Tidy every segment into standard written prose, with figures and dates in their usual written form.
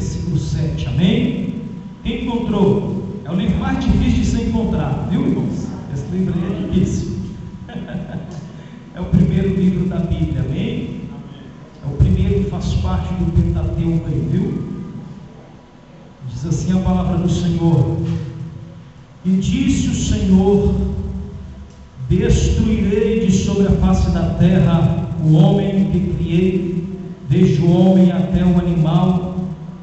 versículo 7, amém? Quem encontrou? É o livro mais difícil de ser encontrado, viu, irmãos? Esse livro aí é difícil. É o primeiro livro da Bíblia, amém? É o primeiro que faz parte do Pentateuco aí, viu? Diz assim a palavra do Senhor: e disse o Senhor: destruirei de sobre a face da terra o homem que criei, desde o homem até o animal,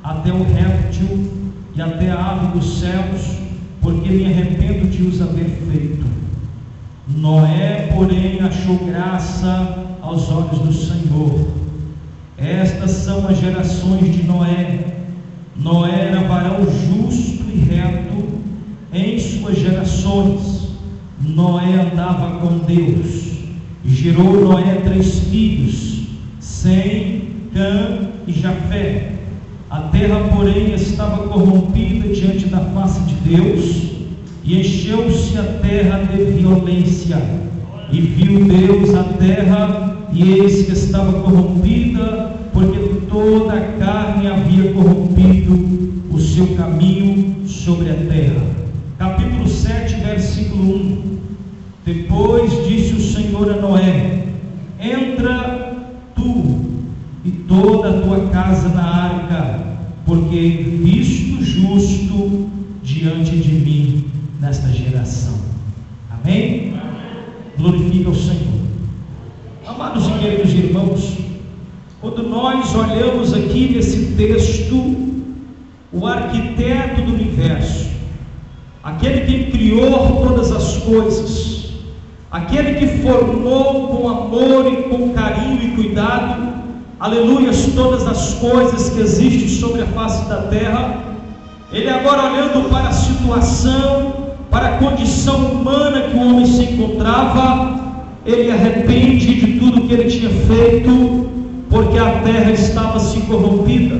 até o réptil e até a ave dos céus, porque me arrependo de os haver feito. Noé, porém, achou graça aos olhos do Senhor. Estas são as gerações de Noé. Noé era varão justo e reto em suas gerações. Noé andava com Deus, e gerou Noé 3 filhos, Sem, Cã e Jafé. A terra, porém, estava corrompida diante da face de Deus, e encheu-se a terra de violência. E viu Deus a terra, e eis que estava corrompida, porque toda a carne havia corrompido o seu caminho sobre a terra. Capítulo 7, versículo 1. Depois disse o Senhor a Noé: entra tu e toda a tua casa na arca, porque visto justo diante de mim nesta geração. Amém? Glorifica o Senhor. Amados e queridos irmãos, quando nós olhamos aqui nesse texto, o arquiteto do universo, aquele que criou todas as coisas, aquele que formou com amor e com carinho e cuidado, aleluias, todas as coisas que existem sobre a face da terra, ele agora olhando para a situação, para a condição humana que o homem se encontrava, ele arrepende de tudo que ele tinha feito, porque a terra estava se corrompida.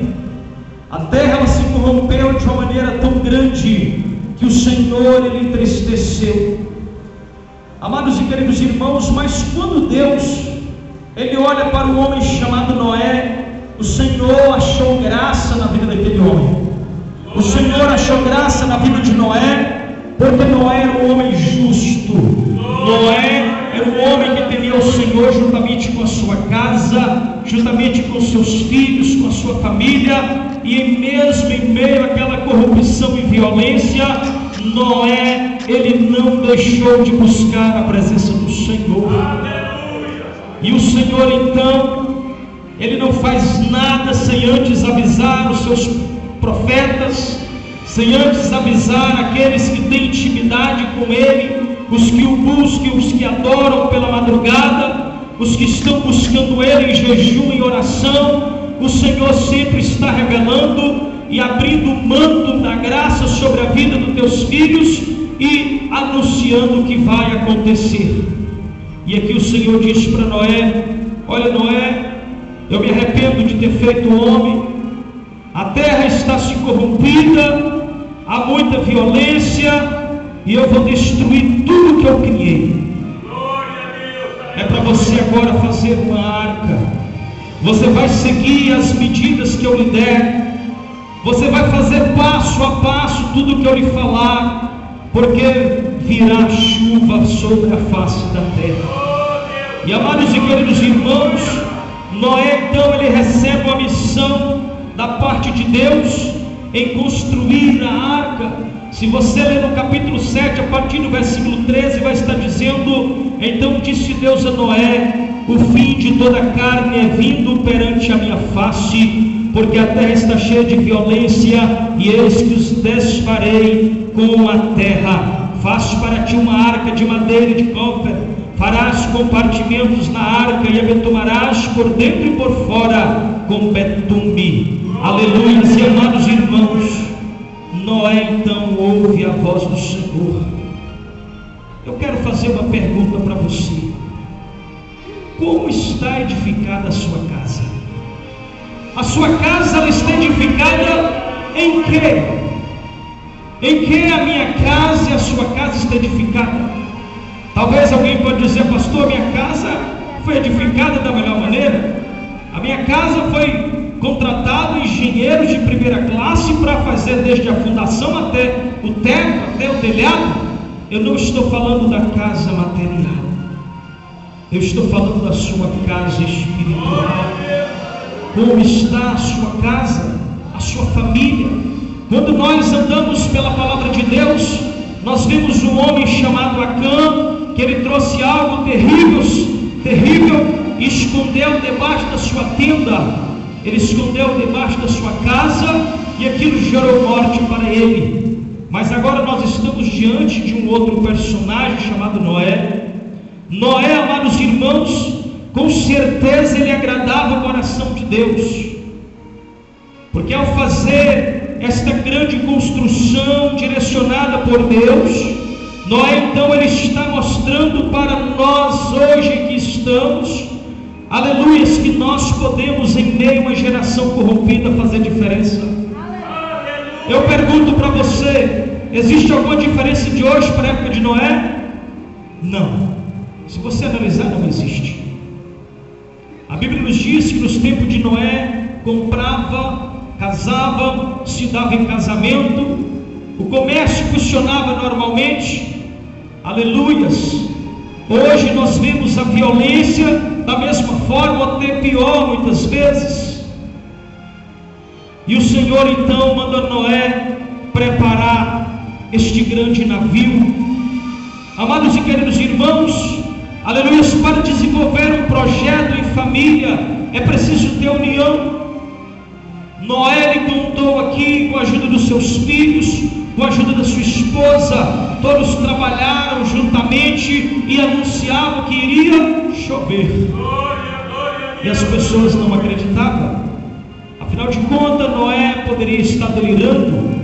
A terra ela se corrompeu de uma maneira tão grande que o Senhor ele entristeceu. Amados e queridos irmãos, mas quando Deus ele olha para um homem chamado Noé, o Senhor achou graça na vida daquele homem. O Senhor achou graça na vida de Noé, porque Noé era um homem justo. Noé era um homem que temia o Senhor juntamente com a sua casa, juntamente com seus filhos, com a sua família, e mesmo em meio àquela corrupção e violência, Noé, ele não deixou de buscar a presença do Senhor. E o Senhor então, ele não faz nada sem antes avisar os seus profetas, sem antes avisar aqueles que têm intimidade com ele, os que o buscam, os que adoram pela madrugada, os que estão buscando ele em jejum e oração. O Senhor sempre está revelando e abrindo o manto da graça sobre a vida dos teus filhos e anunciando o que vai acontecer. E aqui o Senhor diz para Noé: olha, Noé, eu me arrependo de ter feito o homem, a terra está se corrompida, há muita violência, e eu vou destruir tudo que eu criei. É para você agora fazer uma arca. Você vai seguir as medidas que eu lhe der, você vai fazer passo a passo tudo que eu lhe falar, porque virá chuva sobre a face da terra. E amados e queridos irmãos, Noé então ele recebe uma missão da parte de Deus em construir a arca. Se você ler no capítulo 7, a partir do versículo 13, vai estar dizendo: então disse Deus a Noé: o fim de toda a carne é vindo perante a minha face, porque a terra está cheia de violência, e eis que os desfarei com a terra. Faço para ti uma arca de madeira e de copa, farás compartimentos na arca e a betumarás por dentro e por fora com betume. Aleluia. E amados irmãos, Noé então ouve a voz do Senhor. Eu quero fazer uma pergunta para você: como está edificada a sua casa? A sua casa ela está edificada em quê? Em que a minha casa e a sua casa está edificada? Talvez alguém pode dizer: pastor, minha casa foi edificada da melhor maneira, a minha casa foi contratado um engenheiros de primeira classe para fazer desde a fundação até o teto, até o telhado. Eu não estou falando da casa material, eu estou falando da sua casa espiritual. Como está a sua casa, a sua família? Quando nós andamos pela palavra de Deus, nós vemos um homem chamado Acã, que ele trouxe algo terrível, e escondeu debaixo da sua tenda, ele escondeu debaixo da sua casa, e aquilo gerou morte para ele. Mas agora nós estamos diante de um outro personagem chamado Noé. Noé, amados irmãos, com certeza ele agradava o coração de Deus, porque ao fazer esta grande construção direcionada por Deus, Noé então ele está mostrando para nós hoje que estamos, aleluias, que nós podemos em meio a uma geração corrompida fazer diferença. Eu pergunto para você, existe alguma diferença de hoje para a época de Noé? Não. Se você analisar, não existe. A Bíblia nos diz que nos tempos de Noé comprava, casava, se dava em casamento, o comércio funcionava normalmente, aleluias. Hoje nós vemos a violência da mesma forma, até pior muitas vezes. E o Senhor então manda Noé preparar este grande navio. Amados e queridos irmãos, aleluia, para desenvolver um projeto em família é preciso ter união. Noé ele contou aqui com a ajuda dos seus filhos, com a ajuda da sua esposa, todos trabalharam juntamente e anunciavam que iria chover. E as pessoas não acreditavam. Afinal de contas, Noé poderia estar delirando.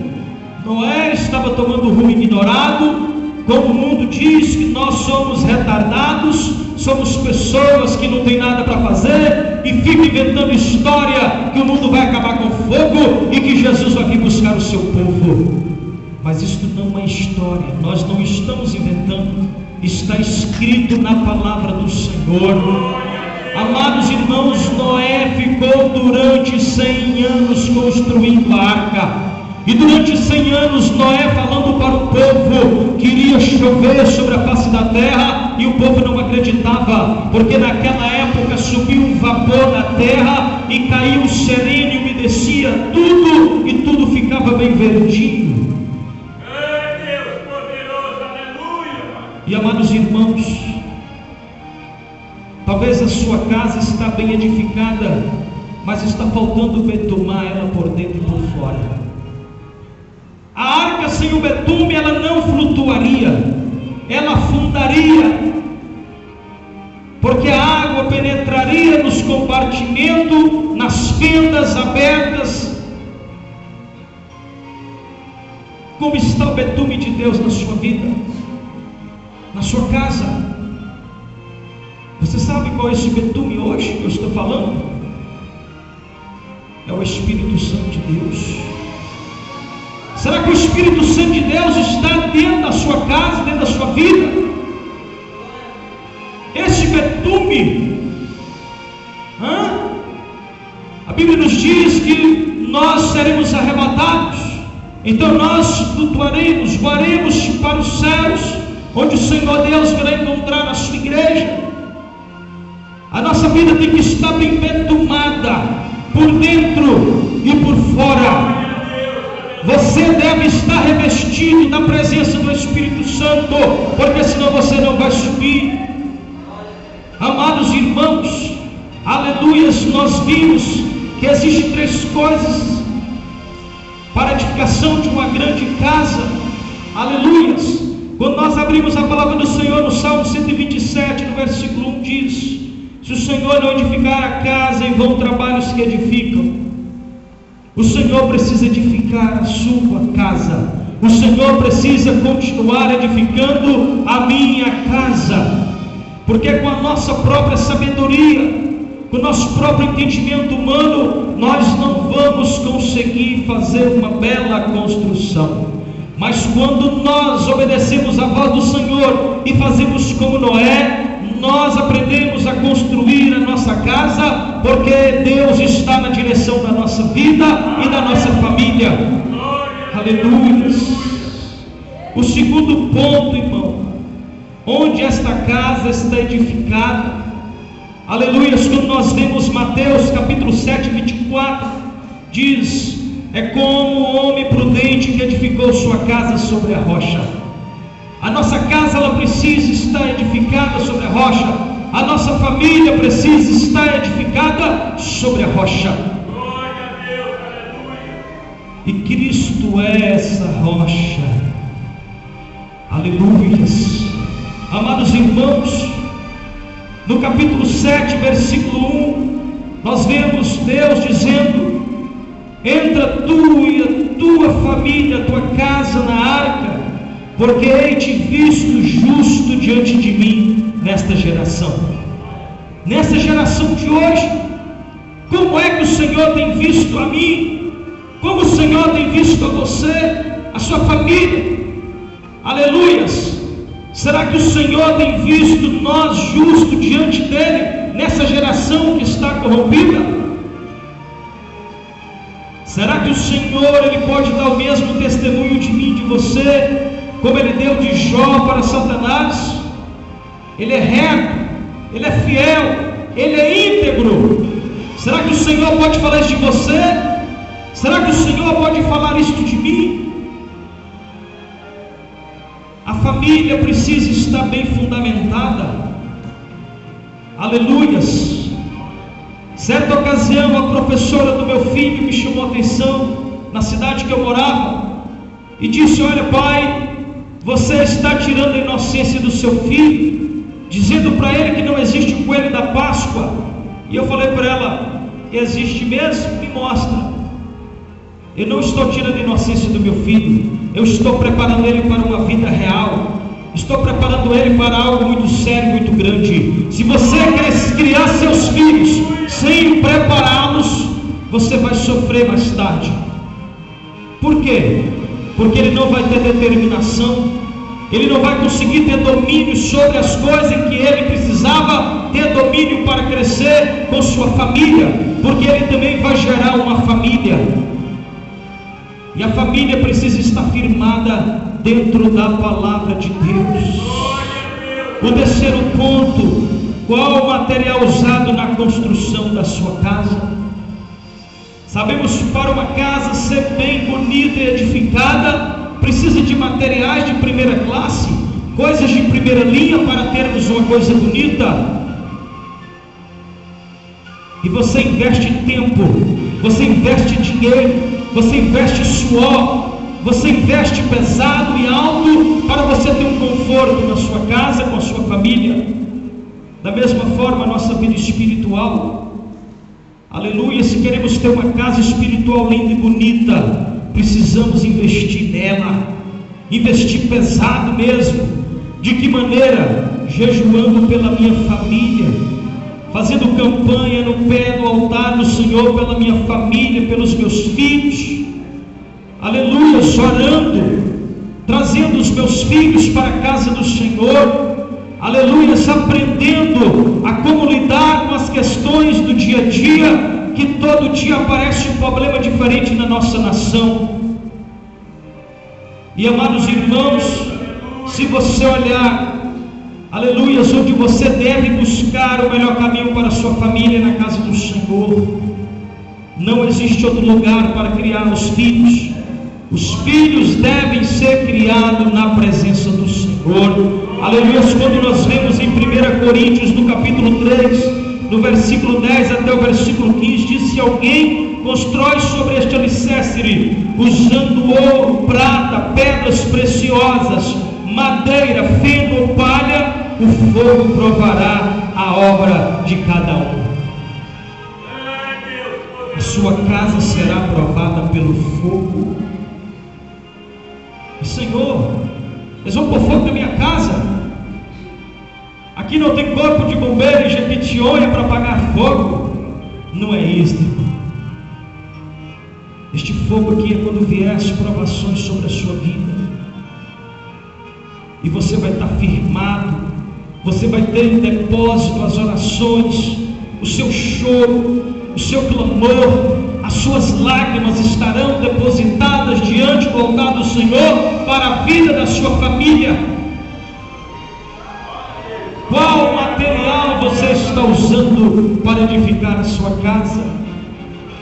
Noé estava tomando um rumo ignorado. Como o mundo diz que nós somos retardados, somos pessoas que não tem nada para fazer e ficam inventando história que o mundo vai acabar com fogo e que Jesus vai vir buscar o seu povo. Mas isto não é história, nós não estamos inventando, está escrito na palavra do Senhor. Amados irmãos, Noé ficou durante 100 anos construindo a arca. E durante 100 anos Noé falando para o povo que iria chover sobre a face da terra, e o povo não acreditava, porque naquela época subiu um vapor da terra e caiu o sereno, umedecia tudo e tudo ficava bem verdinho. Deus poderoso, aleluia. E amados irmãos, talvez a sua casa está bem edificada, mas está faltando betumar ela por dentro e por fora. A arca sem o betume, ela não flutuaria, ela afundaria, porque a água penetraria nos compartimentos, nas fendas abertas. Como está o betume de Deus na sua vida, na sua casa? Você sabe qual é esse betume hoje que eu estou falando? É o Espírito Santo de Deus. Será que o Espírito Santo de Deus está dentro da sua casa, dentro da sua vida? Esse betume, a Bíblia nos diz que nós seremos arrebatados, então nós flutuaremos, voaremos para os céus, onde o Senhor Deus virá encontrar a sua igreja. A nossa vida tem que estar bem betumada, por dentro e por fora. Você deve estar revestido da presença do Espírito Santo, porque senão você não vai subir. Amados irmãos, aleluias, nós vimos que existem 3 coisas para a edificação de uma grande casa. Aleluias. Quando nós abrimos a palavra do Senhor no Salmo 127, no versículo 1 diz: se o Senhor não edificar a casa, em vão trabalham os que edificam. O Senhor precisa edificar a sua casa. O Senhor precisa continuar edificando a minha casa, porque com a nossa própria sabedoria, com o nosso próprio entendimento humano, nós não vamos conseguir fazer uma bela construção. Mas quando nós obedecemos a voz do Senhor e fazemos como Noé, nós aprendemos a construir a nossa casa, porque Deus está na direção da nossa vida e da nossa família. Aleluia. O segundo ponto, irmão, onde esta casa está edificada, aleluia, quando nós vemos Mateus capítulo 7, 24, diz: é como o homem prudente que edificou sua casa sobre a rocha. A nossa casa, ela precisa estar edificada sobre a rocha. A nossa família precisa estar edificada sobre a rocha. E Cristo é essa rocha. Aleluias. Amados irmãos, no capítulo 7, versículo 1, nós vemos Deus dizendo: entra tu e a tua família, a tua casa na arca, porque hei te visto justo diante de mim nesta geração. Nessa geração de hoje, como é que o Senhor tem visto a mim? Como o Senhor tem visto a você, a sua família? Aleluias. Será que o Senhor tem visto nós justos diante dele nessa geração que está corrompida? Será que o Senhor, ele pode dar o mesmo testemunho de mim, de você, como ele deu de Jó para Satanás? Ele é reto, ele é fiel, ele é íntegro. Será que o Senhor pode falar isso de você? Será que o Senhor pode falar isso de mim? A família precisa estar bem fundamentada. Aleluias. Certa ocasião, a professora do meu filho me chamou a atenção na cidade que eu morava e disse: olha, pai, você está tirando a inocência do seu filho, dizendo para ele que não existe o coelho da Páscoa. E eu falei para ela: existe mesmo? Me mostra. Eu não estou tirando a inocência do meu filho, eu estou preparando ele para uma vida real, estou preparando ele para algo muito sério, muito grande. Se você quer criar seus filhos sem prepará-los, você vai sofrer mais tarde. Por quê? Porque ele não vai ter determinação, ele não vai conseguir ter domínio sobre as coisas em que ele precisava ter domínio para crescer com sua família, porque ele também vai gerar uma família. E a família precisa estar firmada dentro da palavra de Deus. O terceiro ponto: qual o material usado na construção da sua casa? Sabemos que para uma casa ser bem bonita e edificada, precisa de materiais de primeira classe, coisas de primeira linha para termos uma coisa bonita. E você investe tempo, você investe dinheiro, você investe suor, você investe pesado e alto para você ter um conforto na sua casa, com a sua família. Da mesma forma, a nossa vida espiritual, aleluia, se queremos ter uma casa espiritual linda e bonita, precisamos investir nela, investir pesado mesmo. De que maneira? Jejuando pela minha família, fazendo campanha no pé do altar do Senhor pela minha família, pelos meus filhos, aleluia, orando, trazendo os meus filhos para a casa do Senhor, aleluia, aprendendo a como lidar com as questões do dia a dia, que todo dia aparece um problema diferente na nossa nação. E amados irmãos, se você olhar, aleluia, onde você deve buscar o melhor caminho para a sua família, na casa do Senhor. Não existe outro lugar para criar os filhos. Os filhos devem ser criados na presença do Senhor. Aleluia, quando nós vemos em 1 Coríntios, no capítulo 3, no versículo 10 até o versículo 15, diz: se alguém constrói sobre este alicerce, usando ouro, prata, pedras preciosas, madeira, feno ou palha, o fogo provará a obra de cada um. A sua casa será provada pelo fogo. Senhor, eles vão pôr fogo na minha casa? Aqui não tem corpo de bombeiro em Jequitinhonha para apagar fogo. Não é isso, irmão. Este fogo aqui é quando vier as provações sobre a sua vida, e você vai estar firmado Você vai ter em depósito as orações, o seu choro, o seu clamor, as suas lágrimas estarão depositadas diante do altar do Senhor para a vida da sua família. Qual material você está usando para edificar a sua casa?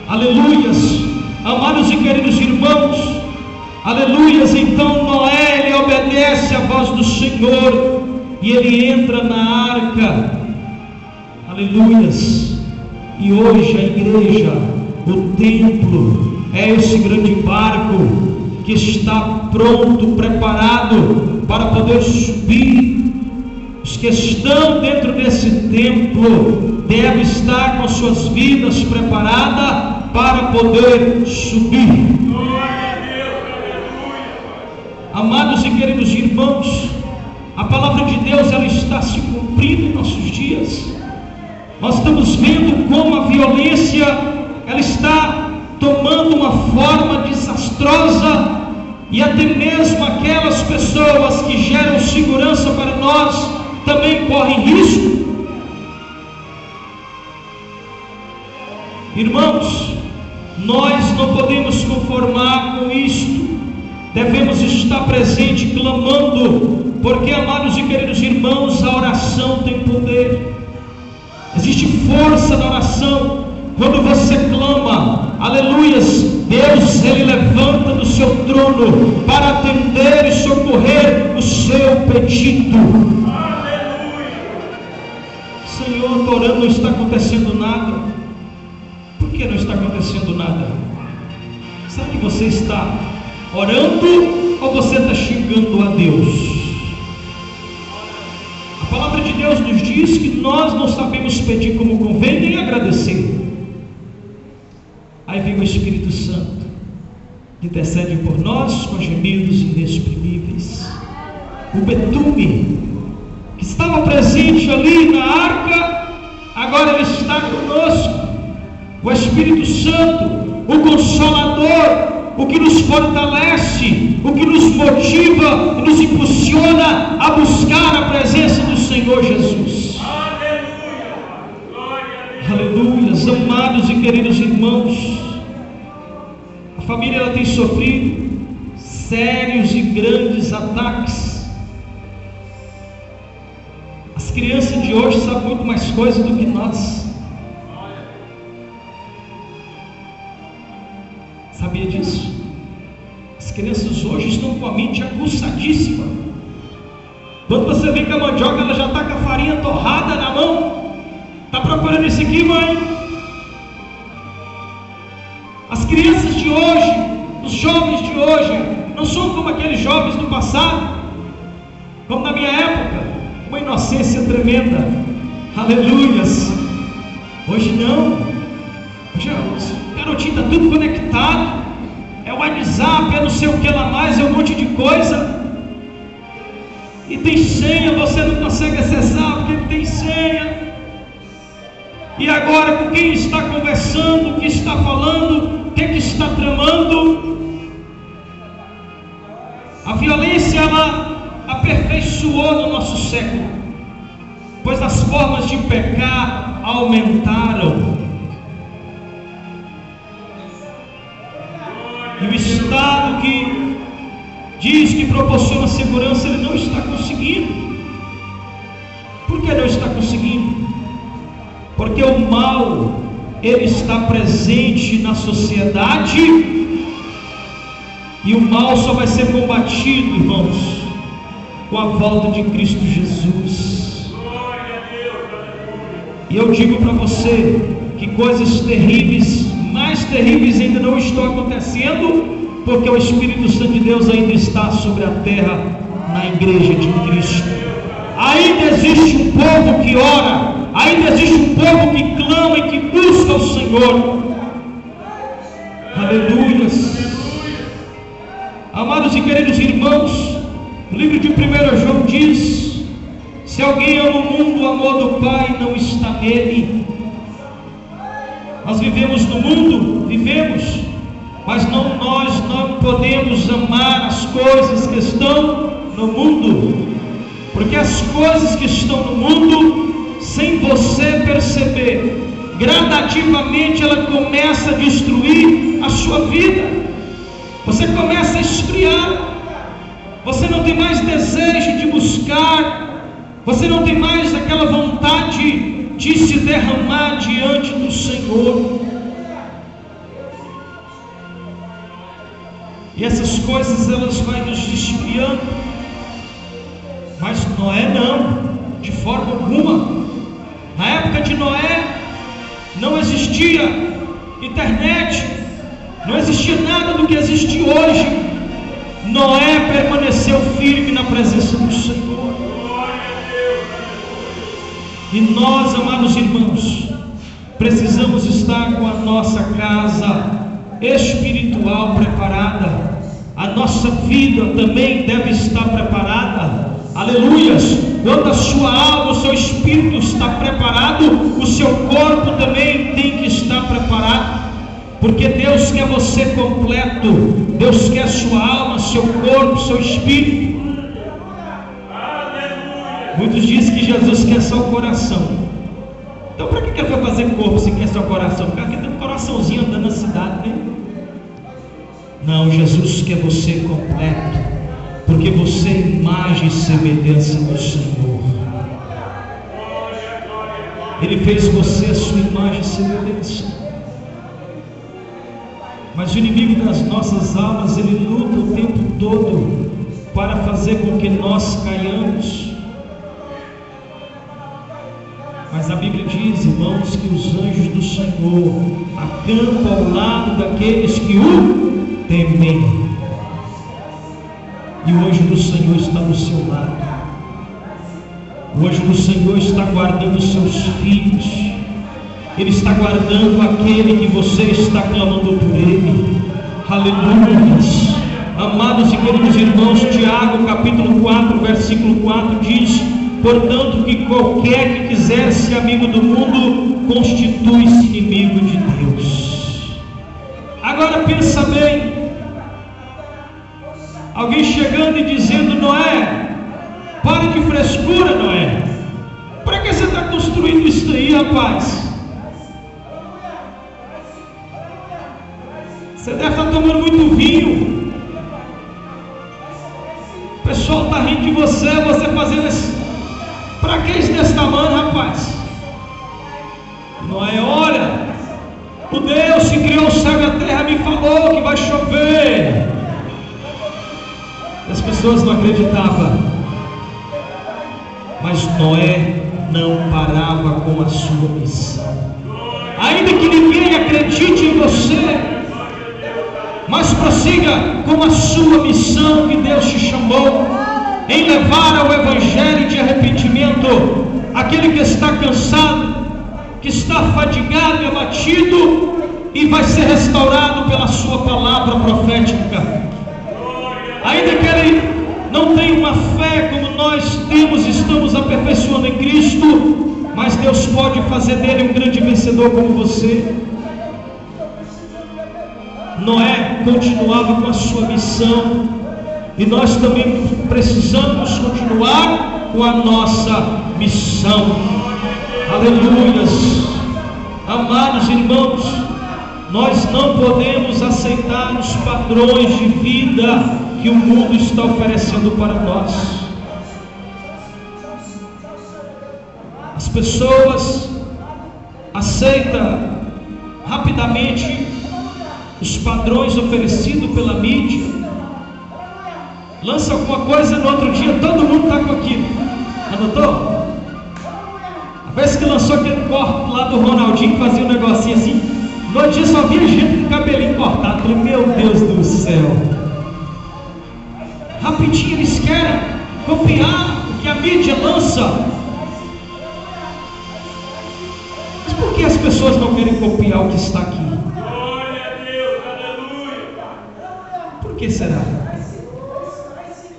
Aleluias, amados e queridos irmãos, aleluias. Então Noé, ele obedece à voz do Senhor e ele entra na arca, aleluias. E hoje a igreja, o templo, é esse grande barco que está pronto, preparado para poder subir. Os que estão dentro desse templo devem estar com suas vidas preparadas para poder subir. Amados e queridos irmãos, a palavra de Deus, ela está se cumprindo em nossos dias. Nós estamos vendo como a violência, ela está tomando uma forma desastrosa, e até mesmo aquelas pessoas que geram segurança para nós também correm risco. Irmãos, nós não podemos conformar com isto. Devemos estar presente clamando, porque, amados e queridos irmãos, a oração tem poder. Existe força na oração. Quando você clama, aleluias, Deus, ele levanta do seu trono para atender e socorrer o seu pedido. Senhor, estou orando, não está acontecendo nada. Por que não está acontecendo nada? Será que você está orando ou você está xingando a Deus? A palavra de Deus nos diz que nós não sabemos pedir como convém nem agradecer. Aí vem o Espírito Santo, que intercede por nós com gemidos inexprimíveis. O betume que estava presente ali na arca, agora ele está conosco. O Espírito Santo, o Consolador, o que nos fortalece, o que nos motiva, nos impulsiona a buscar a presença do Senhor Jesus. Aleluia! Aleluia! Amados e queridos irmãos, a família, ela tem sofrido sérios e grandes ataques. As crianças de hoje sabem muito mais coisa do que nós. Sabia disso? As crianças hoje estão com a mente aguçadíssima. Quando você vê que a mandioca, ela já está com a farinha torrada na mão. Está procurando isso aqui, mãe? As crianças de hoje, os jovens de hoje, não são como aqueles jovens do passado, como na minha época, uma inocência tremenda. Aleluias. Hoje não. Hoje o garotinho está tudo conectado. É o WhatsApp, é não sei o que lá mais, é um monte de coisa. E tem senha, você não consegue acessar porque tem senha. E agora, com quem está conversando, o que está falando, o que está tramando? A violência, ela aperfeiçoou no nosso século, pois as formas de pecar aumentaram. E o Estado que diz que proporciona segurança, ele não está conseguindo. Por que não está conseguindo? Porque o mal, ele está presente na sociedade, e o mal só vai ser combatido, irmãos, com a volta de Cristo Jesus. E eu digo para você que coisas terríveis, mais terríveis ainda não estão acontecendo, porque o Espírito Santo de Deus ainda está sobre a terra, na igreja de Cristo. Ainda existe um povo que ora, ainda existe um povo que clama e que busca o Senhor. Aleluias. Amados e queridos irmãos, o livro de 1 João diz: se alguém ama o mundo, o amor do Pai não está nele. Nós vivemos no mundo, vivemos, mas nós não podemos amar as coisas que estão no mundo, Porque as coisas que estão no mundo, sem você perceber, gradativamente ela começa a destruir a sua vida. Você começa a esfriar, você não tem mais desejo de buscar, você não tem mais aquela vontade de se derramar diante do Senhor. E essas coisas elas vão nos esfriando. Mas Noé não, de forma alguma. Na época de Noé não existia internet, não existia nada do que existe hoje. Noé permaneceu firme na presença do Senhor. E nós, amados irmãos, precisamos estar com a nossa casa espiritual preparada. A nossa vida também deve estar preparada. Aleluias! Quando a sua alma, o seu espírito está preparado, o seu corpo também tem que estar preparado. Porque Deus quer você completo. Deus quer sua alma, seu corpo, seu espírito. Muitos dizem que Jesus quer só o coração. Então para que ele vai fazer corpo se quer só o coração? Porque aqui tem um coraçãozinho andando na cidade, né? Não, Jesus quer você completo, porque você é imagem e semelhança do Senhor. Ele fez você a sua imagem e semelhança. Mas o inimigo das nossas almas, ele luta o tempo todo para fazer com que nós caiamos. Mas a Bíblia diz, irmãos, que os anjos do Senhor acampam ao lado daqueles que o temem. E o anjo do Senhor está do seu lado. O anjo do Senhor está guardando os seus filhos. Ele está guardando aquele que você está clamando por ele. Aleluia. Amados e queridos irmãos, Tiago capítulo 4, versículo 4 diz: portanto, que qualquer que quiser ser amigo do mundo, constitui-se inimigo de Deus. Agora pensa bem, alguém chegando e dizendo: Noé, para de frescura, Noé, para que você está construindo isso aí, rapaz? Você deve estar tomando muito vinho, o pessoal está rindo de você, você fazendo isso. Para que isso desse tamanho, rapaz? Noé, olha, o Deus que criou o céu e a terra me falou que vai chover. As pessoas não acreditavam, mas Noé não parava com a sua missão. Ainda que ninguém acredite em você, mas prossiga com a sua missão que Deus te chamou, em levar ao evangelho de arrependimento aquele que está cansado, que está fadigado e abatido, e vai ser restaurado pela sua palavra profética. Ainda que ele não tenha uma fé como nós temos, estamos aperfeiçoando em Cristo, mas Deus pode fazer dele um grande vencedor como você. Noé continuava com a sua missão, e nós também precisamos continuar com a nossa missão. Aleluias. Amados irmãos, nós não podemos aceitar os padrões de vida que o mundo está oferecendo para nós. As pessoas aceitam rapidamente os padrões oferecidos pela mídia. Lança alguma coisa, no outro dia todo mundo está com aquilo. Anotou? A vez que lançou aquele corte lá do Ronaldinho, que fazia um negocinho assim, no outro dia só via gente com cabelinho cortado. Falei, meu Deus do céu. Rapidinho eles querem copiar o que a mídia lança. Mas por que as pessoas não querem copiar o que está aqui? Glória a Deus, aleluia. Por que será?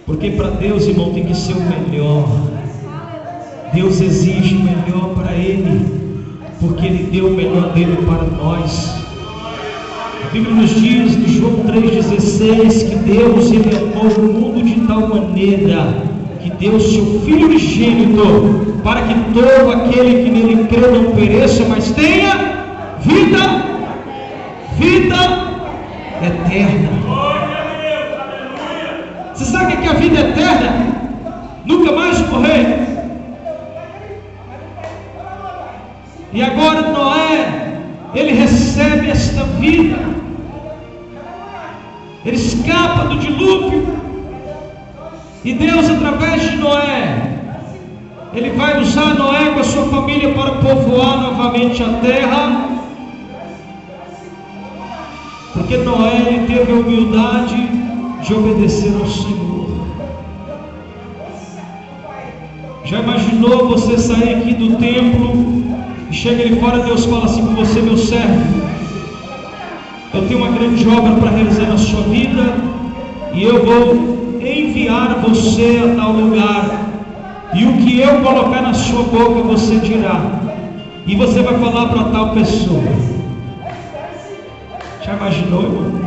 Porque para Deus, irmão, tem que ser o melhor. Deus exige o melhor para Ele, porque Ele deu o melhor dele para nós. A Bíblia nos diz em João 3,16 que Deus, Ele amou o mundo de tal maneira que deu o seu Filho unigênito, para que todo aquele que nele crê não pereça, mas tenha vida eterna. Você sabe o que é a vida eterna? Nunca mais morrer. E agora Noé, ele recebe esta vida, ele escapa do dilúvio, e Deus, através de Noé, ele vai usar Noé com a sua família para povoar novamente a terra, porque Noé, ele teve a humildade de obedecer ao Senhor. Já imaginou você sair aqui do templo e chega ali fora, Deus fala assim com você: meu servo, eu tenho uma grande obra para realizar na sua vida, e eu vou enviar você a tal lugar, e o que eu colocar na sua boca você dirá, e você vai falar para tal pessoa. Já imaginou, irmão?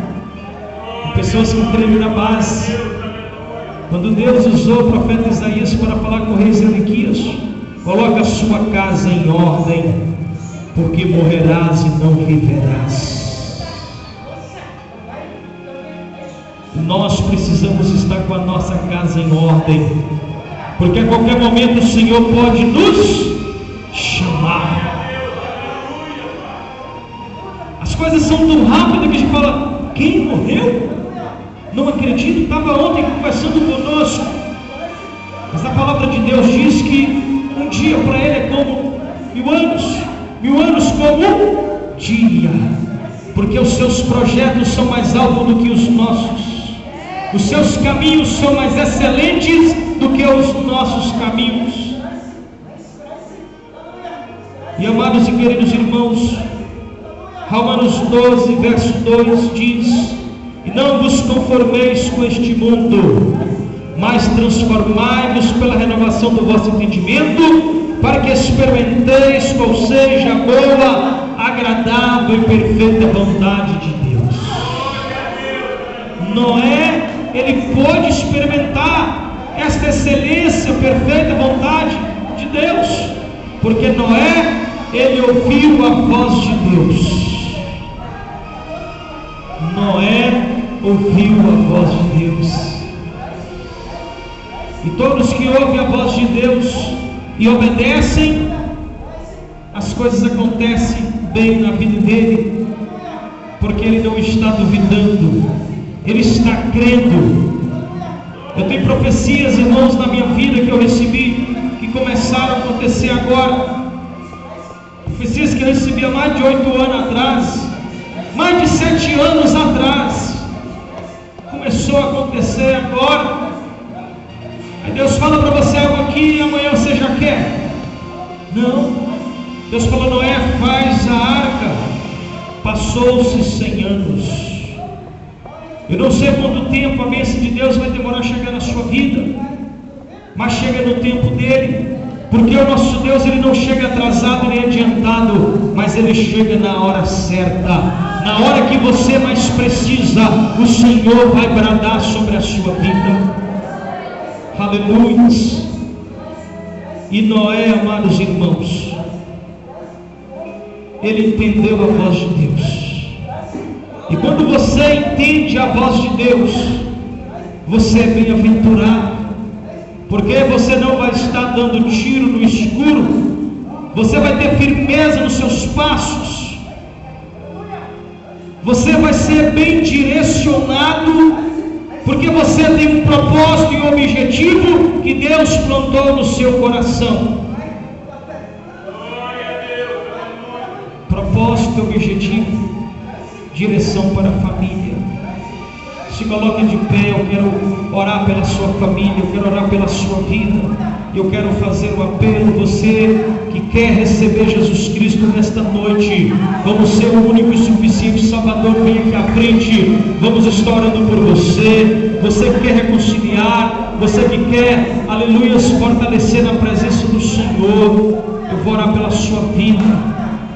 Pessoas que creram na base. Quando Deus usou o profeta Isaías para falar com o rei Zedequias: coloca a sua casa em ordem, porque morrerás e não viverás. Nós precisamos estar com a nossa casa em ordem, porque a qualquer momento o Senhor pode nos chamar. As coisas são tão rápidas que a gente fala: quem morreu? Não acredito, estava ontem conversando conosco. Mas a palavra de Deus diz que um dia para Ele é como 1000 anos como um dia, porque os seus projetos são mais altos do que os nossos, os seus caminhos são mais excelentes do que os nossos caminhos. E amados e queridos irmãos, Romanos 12, verso 2 diz: e não vos conformeis com este mundo, mas transformai-vos pela renovação do vosso entendimento, para que experimenteis qual seja a boa, agradável e perfeita vontade de Deus. Noé, ele pôde experimentar esta excelência, perfeita vontade de Deus, porque Noé, ele ouviu a voz de Deus. Noé ouviu a voz de Deus, e todos que ouvem a voz de Deus e obedecem, as coisas acontecem bem na vida dele, porque ele não está duvidando, ele está crendo. Eu tenho profecias, irmãos, na minha vida que eu recebi, que começaram a acontecer agora, profecias que eu recebi há mais de 8 anos atrás, mais de 7 anos atrás, começou a acontecer agora. Aí Deus fala para você algo aqui e amanhã você já quer. Não, Deus falou: Noé, faz a arca. Passou-se 100 anos. Eu não sei quanto tempo a bênção de Deus vai demorar a chegar na sua vida, mas chega no tempo dele, porque o nosso Deus, ele não chega atrasado nem adiantado, mas ele chega na hora certa. Na hora que você mais precisa, o Senhor vai bradar sobre a sua vida. Aleluia. E Noé, amados irmãos, ele entendeu a voz de Deus. E quando você entende a voz de Deus, você é bem-aventurado, porque você não vai estar dando tiro no escuro, você vai ter firmeza nos seus passos, você vai ser bem direcionado, porque você tem um propósito e um objetivo que Deus plantou no seu coração. Propósito e objetivo, direção para a família. Se coloque de pé. Eu quero orar pela sua família, eu quero orar pela sua vida. Eu quero fazer um apelo. Você que quer receber Jesus Cristo nesta noite, vamos ser o único e suficiente Salvador, vem aqui à frente. Vamos estar orando por você. Você que quer reconciliar, você que quer, aleluia, se fortalecer na presença do Senhor, eu vou orar pela sua vida.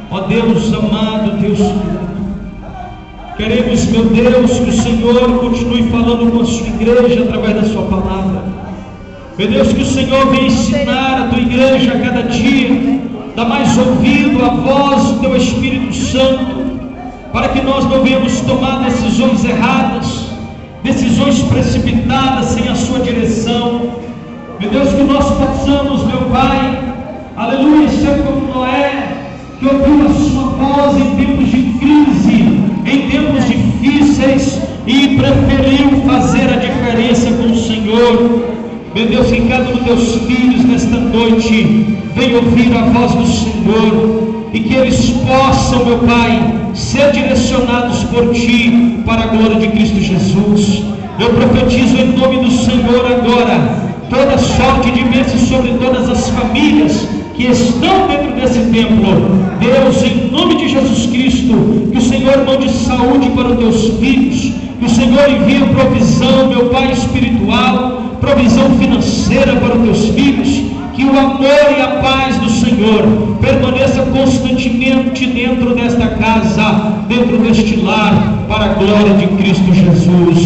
Ó Deus amado, Deus querido, queremos, meu Deus, que o Senhor continue falando com a sua igreja através da sua palavra. Meu Deus, que o Senhor venha ensinar a tua igreja a cada dia, dá mais ouvido à voz do teu Espírito Santo, para que nós não venhamos tomar decisões erradas, decisões precipitadas sem a sua direção. Meu Deus, que nós possamos, meu Pai, aleluia, ser como Noé, que ouviu a sua voz em tempos de crise, em tempos difíceis, e preferiu fazer a diferença com o Senhor. Meu Deus, que cada um dos teus filhos nesta noite venha ouvir a voz do Senhor, e que eles possam, meu Pai, ser direcionados por Ti para a glória de Cristo Jesus. Eu profetizo em nome do Senhor agora toda sorte de bênçãos sobre todas as famílias que estão dentro desse templo. Deus, em nome de Jesus Cristo, que o Senhor mande saúde para os teus filhos, que o Senhor envie provisão, meu Pai, espiritual, provisão financeira para os teus filhos, que o amor e a paz do Senhor permaneça constantemente dentro desta casa, dentro deste lar, para a glória de Cristo Jesus.